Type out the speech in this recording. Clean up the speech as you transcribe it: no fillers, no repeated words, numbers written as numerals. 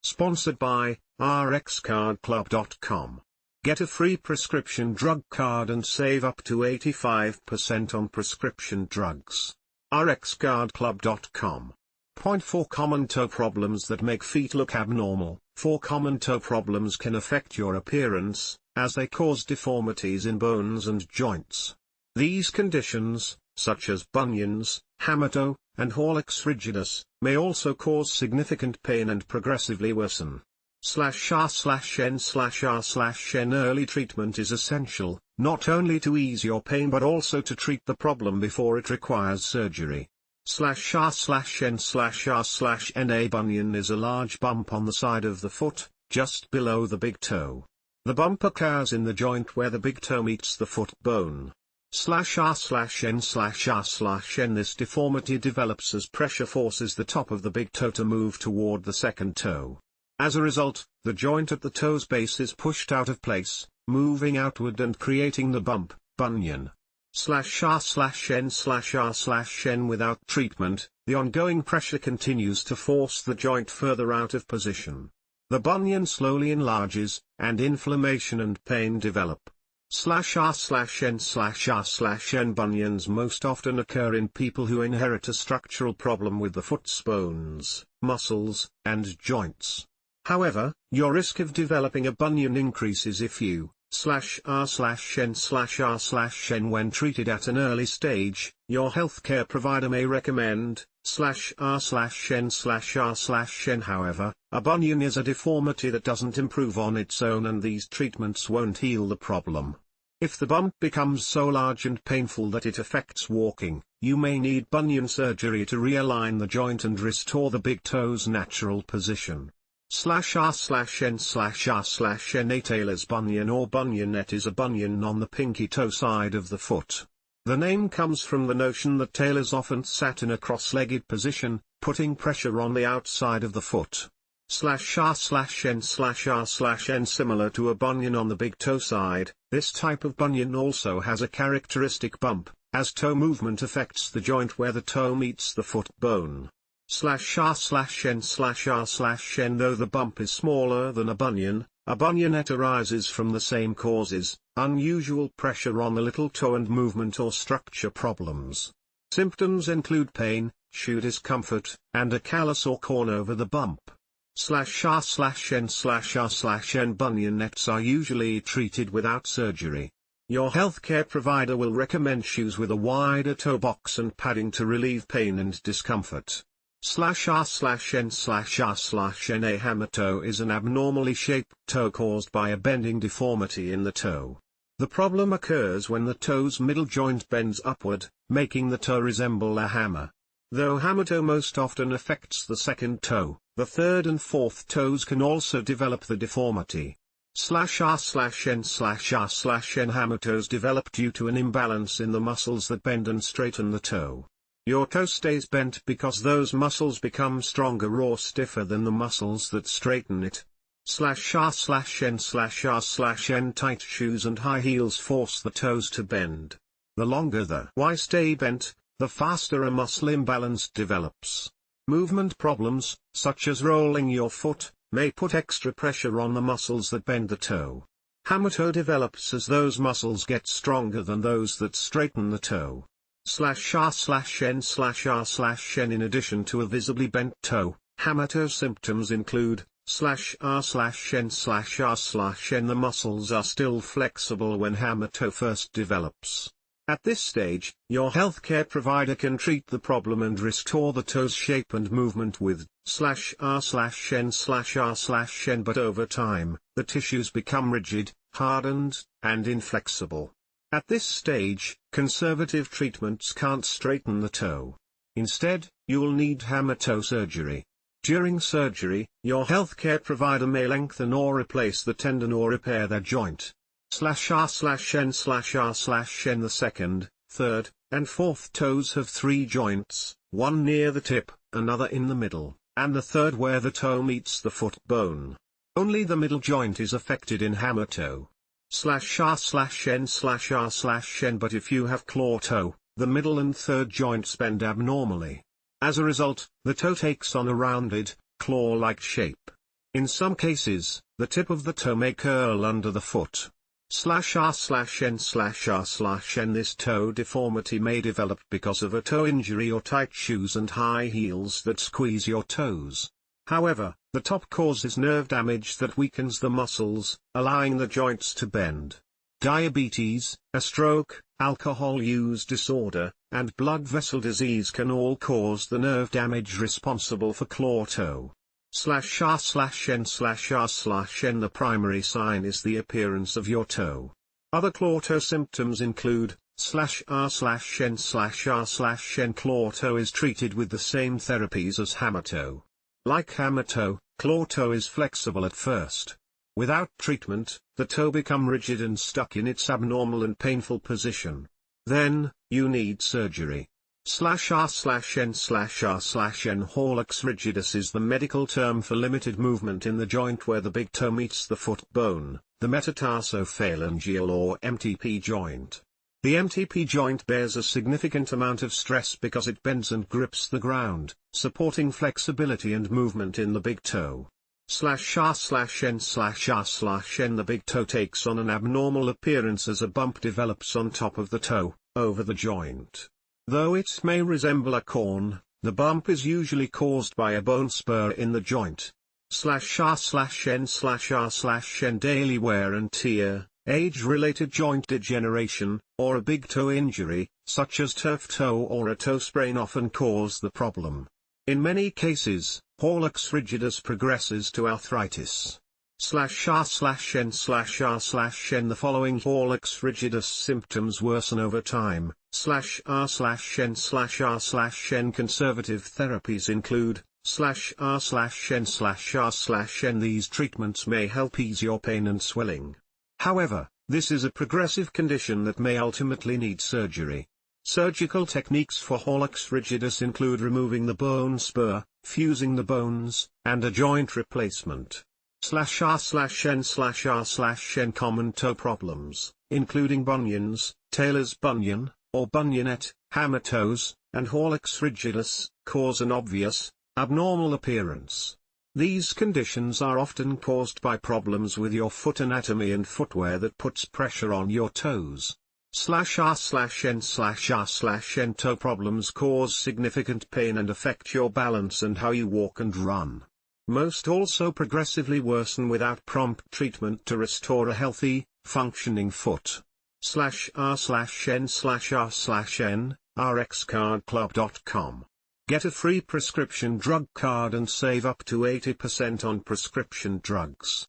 Sponsored by rxcardclub.com. Get a free prescription drug card and save up to 85% on prescription drugs. rxcardclub.com. Point 4 Common toe problems that make feet look abnormal. 4 common toe problems can affect your appearance, as they cause deformities in bones and joints. These conditions, such as bunions, Hammertoe, and Hallux rigidus, may also cause significant pain and progressively worsen. /r/n/r/n Early treatment is essential, not only to ease your pain but also to treat the problem before it requires surgery. /r/n/r/n A bunion is a large bump on the side of the foot, just below the big toe. The bump occurs in the joint where the big toe meets the foot bone. /r/n/r/n This deformity develops as pressure forces the top of the big toe to move toward the second toe. As a result, the joint at the toe's base is pushed out of place, moving outward and creating the bump, bunion. /r/n/r/n Without treatment, the ongoing pressure continues to force the joint further out of position. The bunion slowly enlarges, and inflammation and pain develop. /r/n/r/n Bunions most often occur in people who inherit a structural problem with the foot's bones, muscles, and joints. However, your risk of developing a bunion increases if you /r/n/r/n when treated at an early stage. Your healthcare provider may recommend /r/n/r/n. However, a bunion is a deformity that doesn't improve on its own, and these treatments won't heal the problem. If the bump becomes so large and painful that it affects walking, you may need bunion surgery to realign the joint and restore the big toe's natural position. /r/n/r/n A tailor's bunion or bunionette is a bunion on the pinkie toe side of the foot. The name comes from the notion that tailors often sat in a cross-legged position, putting pressure on the outside of the foot. /r/n/r/n Similar to a bunion on the big toe side, this type of bunion also has a characteristic bump, as toe movement affects the joint where the toe meets the foot bone. /r/n/r/n Though the bump is smaller than a bunionette arises from the same causes: unusual pressure on the little toe and movement or structure problems. Symptoms include pain, shoe discomfort, and a callus or corn over the bump. /r/n/r/n Bunionettes are usually treated without surgery. Your healthcare provider will recommend shoes with a wider toe box and padding to relieve pain and discomfort. /r/n/r/n A hammertoe is an abnormally shaped toe caused by a bending deformity in the toe. The problem occurs when the toe's middle joint bends upward, making the toe resemble a hammer. Though hammertoe most often affects the second toe, the third and fourth toes can also develop the deformity. /r/n/r/n Hammertoes develop due to an imbalance in the muscles that bend and straighten the toe. Your toe stays bent because those muscles become stronger or stiffer than the muscles that straighten it. /r/n/r/n Tight shoes and high heels force the toes to bend. The longer the Y stay bent, the faster a muscle imbalance develops. Movement problems, such as rolling your foot, may put extra pressure on the muscles that bend the toe. Hammertoe develops as those muscles get stronger than those that straighten the toe. /r/n/r/n In addition to a visibly bent toe, hammertoe symptoms include /r/n/r/n The muscles are still flexible when hammertoe first develops. At this stage, your healthcare provider can treat the problem and restore the toe's shape and movement with /r/n/r/n But over time, the tissues become rigid, hardened, and inflexible. At this stage, conservative treatments can't straighten the toe. Instead, you'll need hammertoe surgery. During surgery, your healthcare provider may lengthen or replace the tendon or repair their joint. /r/n/r/n The second, third, and fourth toes have 3 joints, one near the tip, another in the middle, and the third where the toe meets the foot bone. Only the middle joint is affected in hammertoe. /r/n/r/n But if you have claw toe, the middle and third joints bend abnormally. As a result, the toe takes on a rounded, claw-like shape. In some cases, the tip of the toe may curl under the foot. /r/n/r/n This toe deformity may develop because of a toe injury or tight shoes and high heels that squeeze your toes. However, the top causes nerve damage that weakens the muscles, allowing the joints to bend. Diabetes, a stroke, alcohol use disorder, and blood vessel disease can all cause the nerve damage responsible for claw toe. /r/n/r/n The primary sign is the appearance of your toe. Other claw toe symptoms include /r/n/r/n Claw toe is treated with the same therapies as Hammertoe. Like Hammertoe, claw toe is flexible at first. Without treatment, the toe become rigid and stuck in its abnormal and painful position. Then, you need surgery. /r/n/r/n Hallux rigidus is the medical term for limited movement in the joint where the big toe meets the foot bone, the metatarsophalangeal or MTP joint. The MTP joint bears a significant amount of stress because it bends and grips the ground, supporting flexibility and movement in the big toe. /r/n/r/n The big toe takes on an abnormal appearance as a bump develops on top of the toe, over the joint. Though it may resemble a corn, the bump is usually caused by a bone spur in the joint. /r/n/r/n Daily wear and tear, age-related joint degeneration, or a big toe injury, such as turf toe or a toe sprain often cause the problem. In many cases, Hallux rigidus progresses to arthritis. /r/n/r/n The following Hallux rigidus symptoms worsen over time. /r/n/r/n Conservative therapies include /r/n/r/n These treatments may help ease your pain and swelling. However, this is a progressive condition that may ultimately need surgery. Surgical techniques for Hallux rigidus include removing the bone spur, fusing the bones, and a joint replacement. /r/n/r/n Common toe problems, including bunions, tailors bunion, or bunionette, hammertoes, and Hallux rigidus, cause an obvious, abnormal appearance. These conditions are often caused by problems with your foot anatomy and footwear that puts pressure on your toes. /r/n/r/n Toe problems cause significant pain and affect your balance and how you walk and run. Most also progressively worsen without prompt treatment to restore a healthy, functioning foot. /r/n/r/n, rxcardclub.com. Get a free prescription drug card and save up to 80% on prescription drugs.